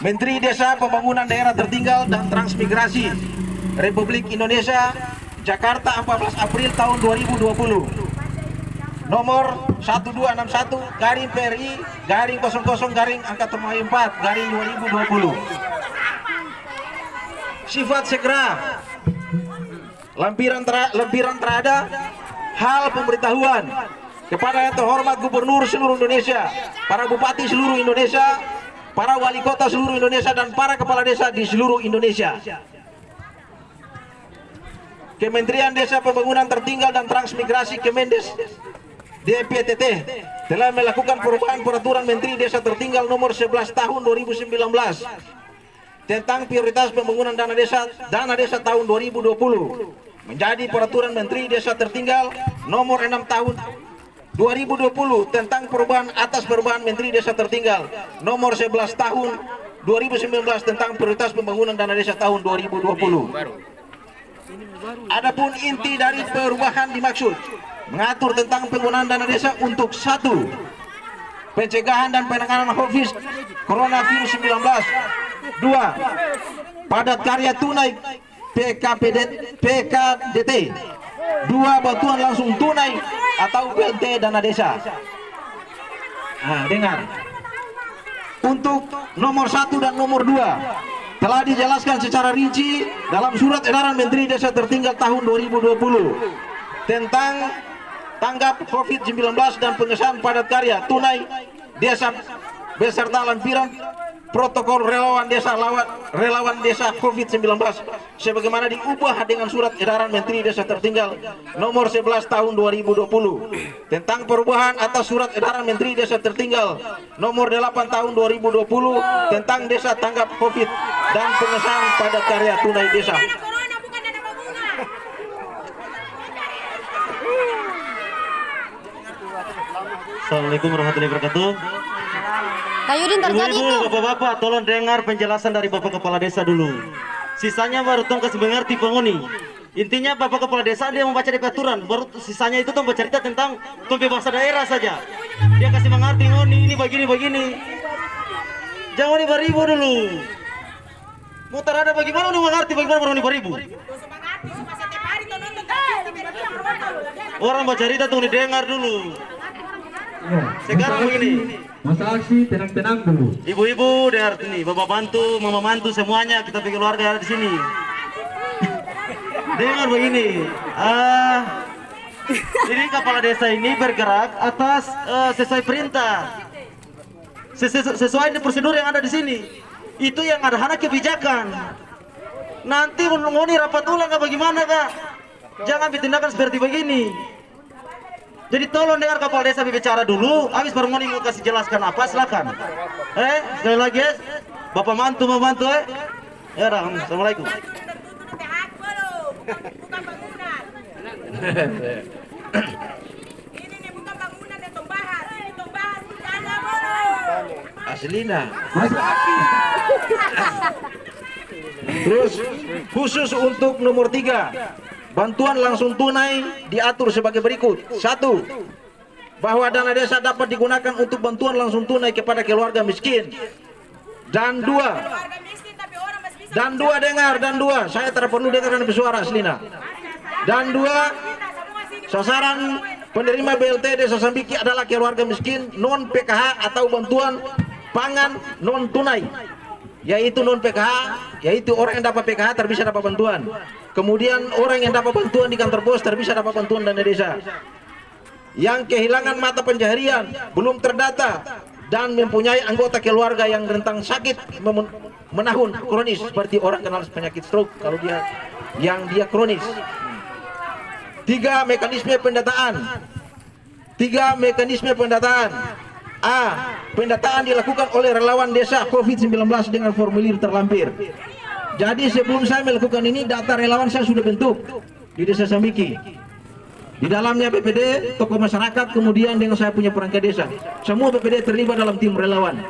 Menteri Desa Pembangunan Daerah Tertinggal dan Transmigrasi Republik Indonesia, Jakarta, 14 April tahun 2020. Nomor 1261 garing PRI garing 00 garing angka termai 4 garing 2020. Sifat segera. Lampiran terada hal pemberitahuan kepada yang terhormat Gubernur seluruh Indonesia, para bupati seluruh Indonesia, para wali kota seluruh Indonesia, dan para kepala desa di seluruh Indonesia. Kementerian Desa Pembangunan Tertinggal dan Transmigrasi Kemendes DPTT telah melakukan perubahan peraturan Menteri Desa Tertinggal nomor 11 tahun 2019 tentang prioritas pembangunan dana desa tahun 2020 menjadi peraturan Menteri Desa Tertinggal nomor 6 tahun 2020 tentang perubahan atas perubahan Menteri Desa Tertinggal nomor 11 tahun 2019 tentang prioritas pembangunan dana desa tahun 2020. Adapun inti dari perubahan dimaksud mengatur tentang penggunaan dana desa untuk 1. Pencegahan dan penanganan COVID Coronavirus 19. 2. Padat karya tunai PKDT. 2. Bantuan langsung tunai atau BLT dana desa. Nah, dengar. Untuk nomor 1 dan nomor 2 telah dijelaskan secara rinci dalam surat edaran Menteri Desa Tertinggal tahun 2020 tentang tanggap COVID-19 dan pengesahan padat karya tunai desa beserta lampiran protokol relawan desa COVID-19 sebagaimana diubah dengan surat edaran Menteri Desa Tertinggal nomor 11 tahun 2020 tentang perubahan atas surat edaran Menteri Desa Tertinggal nomor 8 tahun 2020 tentang desa tanggap COVID dan pengesahan padat karya tunai desa. Assalamualaikum warahmatullahi wabarakatuh. Kayudin terjadi itu. Ibu-ibu, bapak-bapak, tolong dengar penjelasan dari Bapak Kepala Desa dulu. Sisanya baru tong kasih mengerti penghuni. Intinya Bapak Kepala Desa dia membaca di aturan, baru sisanya itu tong bercerita tentang bahasa daerah saja. Dia kasih mengerti ini begini. Jangan ini beribu dulu. Mutar ada bagaimana udah mengerti bagaimana baru ini beribu. Orang baca cerita tuh didengar dulu. Sekarang begini. Masa aksi tenang-tenang dulu. Ibu-ibu dengar ini, bapak bantu, mama bantu semuanya kita pergi keluarga di sini. Dengar begini. Jadi kepala desa ini bergerak atas sesuai perintah, sesuai prosedur yang ada di sini. Itu yang ada hanya kebijakan. Nanti menunggu rapat ulang apa bagaimana kak? Jangan bertindakan seperti begini. Jadi tolong dengar kepala desa bicara dulu, habis baru mau kasih jelaskan apa, silakan. Sekali lagi, bapak mantu membantu ya dah, assalamualaikum. Ini nih bukan bangunan yang bahas, itu bahas bencana bro. Aslina. Terus khusus untuk nomor 3, bantuan langsung tunai diatur sebagai berikut. 1. Bahwa dana desa dapat digunakan untuk bantuan langsung tunai kepada keluarga miskin. Dan 2. Dan 2 dengar, dan 2. Saya tidak perlu dengar suara Aslina. Dan 2. Sasaran penerima BLT Desa Sambiki adalah keluarga miskin non PKH atau bantuan pangan non tunai. Yaitu non PKH, yaitu orang yang dapat PKH terbisa dapat bantuan. Kemudian orang yang dapat bantuan di kantor pos terbisa dapat bantuan dana desa. Yang kehilangan mata pencaharian, belum terdata dan mempunyai anggota keluarga yang rentang sakit menahun kronis seperti orang kenal penyakit stroke kalau dia kronis. 3 mekanisme pendataan. A. Pendataan dilakukan oleh relawan desa COVID-19 dengan formulir terlampir. Jadi sebelum saya melakukan ini, data relawan saya sudah bentuk di Desa Sambiki. Di dalamnya BPD, tokoh masyarakat, kemudian dengan saya punya perangkat desa. Semua BPD terlibat dalam tim relawan.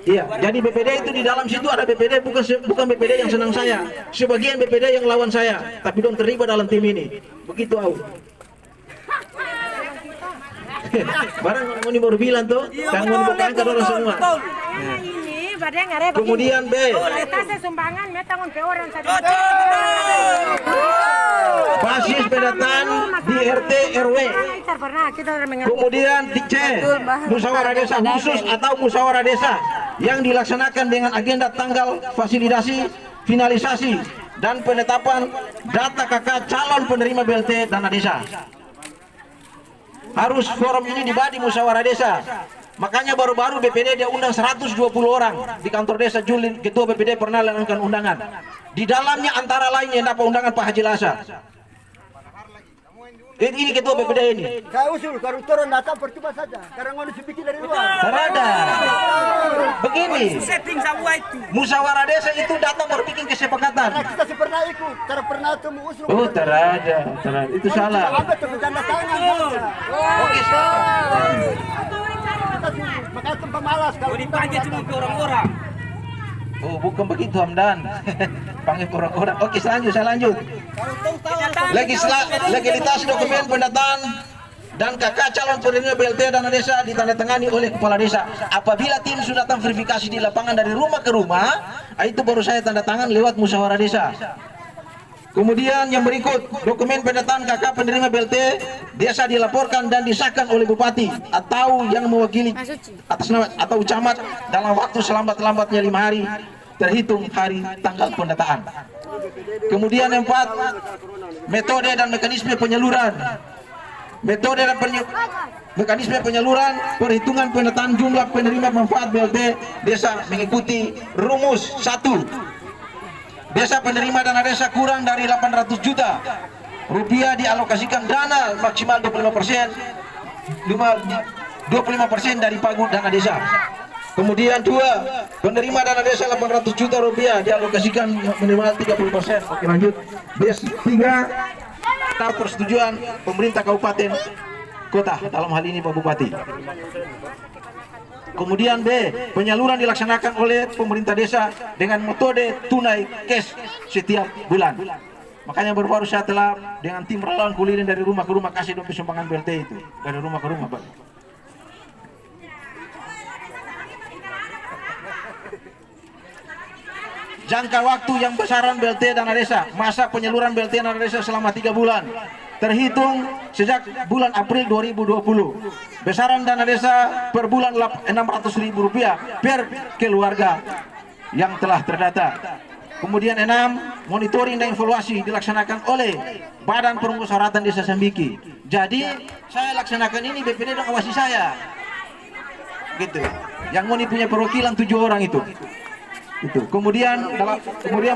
Iya, jadi BPD itu di dalam situ ada BPD, bukan BPD yang senang saya. Sebagian BPD yang lawan saya, tapi dong terlibat dalam tim ini. Begitu au. Barang Moni baru bilang tuh, Kang Moni bertangkap orang semua. Nah, ini badan ngare begini. Kemudian B, Letasnya sumbangan metangon pe orang saja. basis pendataan di RT RW. Kita pernah kita orang mengerti. Kemudian C, musyawarah desa khusus atau musyawarah desa yang dilaksanakan dengan agenda tanggal fasilitasi, finalisasi dan penetapan data KK calon penerima BLT dana desa. Harus forum ini dibahas di musyawarah desa. Makanya baru-baru BPD dia undang 120 orang di kantor desa Julin. Ketua BPD pernah melakukan undangan. Di dalamnya antara lain yang dapat undangan Pak Haji Lasa. Ini ketua BPD ini. Saya usul kalau turun datang percuma saja. Karena mau dibikin dari luar. Terada. Begini. Setting sama itu. Musyawarah desa itu datang baru bikin kesepakatan. Karena kita sih pernah ikut. Karena pernah tuh mengusul. Oh, terada. Itu salah. Apa tuh bercanda tangan? Oke, salah. Makanya tuh pemalas kalau Dipanggil cuma ke orang-orang. Oh, bukan begitu Hamdan. Panggil orang-orang. Oke, saya lanjut. Legalitas dokumen pendataan dan KK calon penerima BLT dana desa ditandatangani oleh kepala desa. Apabila tim sudah datang verifikasi di lapangan dari rumah ke rumah, itu baru saya tanda tangan lewat musyawarah desa. Kemudian yang berikut, dokumen pendataan KK penerima BLT desa dilaporkan dan disahkan oleh bupati atau yang mewakili atas nama atau camat dalam waktu selambat-lambatnya 5 hari terhitung hari tanggal pendataan. Kemudian yang 4, metode dan mekanisme penyaluran. Metode dan mekanisme penyaluran perhitungan pendataan jumlah penerima manfaat BLT desa mengikuti rumus 1. Desa penerima dana desa kurang dari 800 juta rupiah dialokasikan dana maksimal 25% dari pagu dana desa. Kemudian 2, penerima dana desa 800 juta rupiah dialokasikan minimal 30%. Oke, lanjut. 3, atau persetujuan pemerintah kabupaten kota, dalam hal ini Pak Bupati. Kemudian B, penyaluran dilaksanakan oleh pemerintah desa dengan metode tunai cash setiap bulan. Makanya baru-baru saya telah dengan tim relawan kuliner dari rumah ke rumah kasih dompet sumbangan BLT itu dari rumah ke rumah, Pak. Jangka waktu yang besaran BLT dana desa, masa penyaluran BLT dana desa selama 3 bulan. Terhitung sejak bulan April 2020. Besaran dana desa per bulan Rp600.000 per keluarga yang telah terdata. Kemudian 6, monitoring dan evaluasi dilaksanakan oleh Badan Permusyawaratan Desa Sambiki. Jadi saya laksanakan ini, BPD dan awasi saya. Gitu. Yang Moni punya perwakilan 7 orang itu. Kemudian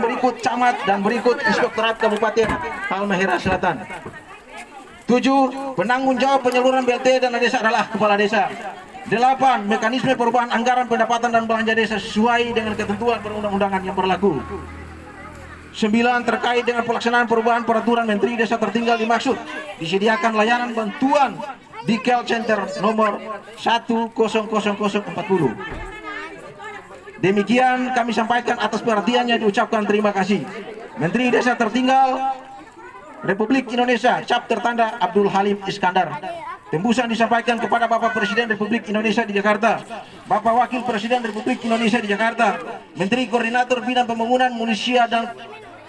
berikut camat dan berikut inspektorat Kabupaten Halmahera Selatan. 7, penanggung jawab penyaluran BLT dana desa adalah kepala desa. 8, mekanisme perubahan anggaran pendapatan dan belanja desa sesuai dengan ketentuan perundang-undangan yang berlaku. 9, terkait dengan pelaksanaan perubahan peraturan Menteri Desa tertinggal dimaksud disediakan layanan bantuan di call center nomor 100040. Demikian kami sampaikan, atas perhatiannya diucapkan terima kasih. Menteri Desa tertinggal Republik Indonesia, cap tertanda Abdul Halim Iskandar. Tembusan disampaikan kepada Bapak Presiden Republik Indonesia di Jakarta, Bapak Wakil Presiden Republik Indonesia di Jakarta, Menteri Koordinator Bidang Pembangunan Manusia dan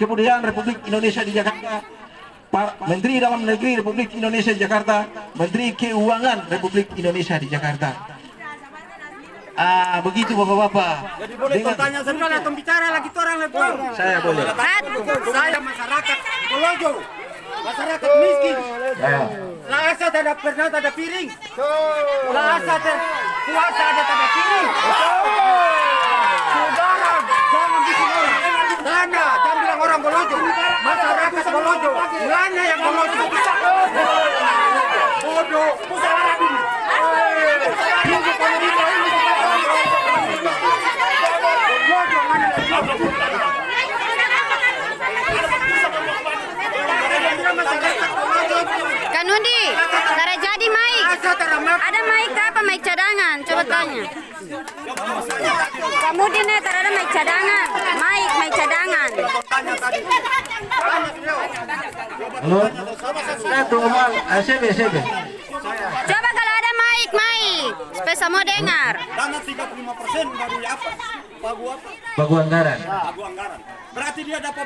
Kebudayaan Republik Indonesia di Jakarta, Pak Menteri Dalam Negeri Republik Indonesia di Jakarta, Menteri Keuangan Republik Indonesia di Jakarta. Begitu Bapak-bapak. Jadi boleh tanya sedikit. Sudah bicara lagi orang lepas. Saya boleh. Saya masyarakat Kolojo, masyarakat miskin. Lah asa ada pernah ada piring. Lah asa puasa ada tanda piring. Saudara, jangan bikin orang. Nana, jangan bilang orang Kolojo. Masyarakat Kolojo. Nana yang Kolojo. Bodoh. Musyawarah dulu. Kanudi, cara jadi mic. Ada mic apa? Mic cadangan? Coba tanya. Kamu di net ada mic cadangan. Mic cadangan. Halo. Saya tunggu mal. CB. Coba kalau ada Supaya semua dengar. Dana 35% baru apa? Pagu apa? Pagu anggaran. Pagu anggaran. Berarti dia dapat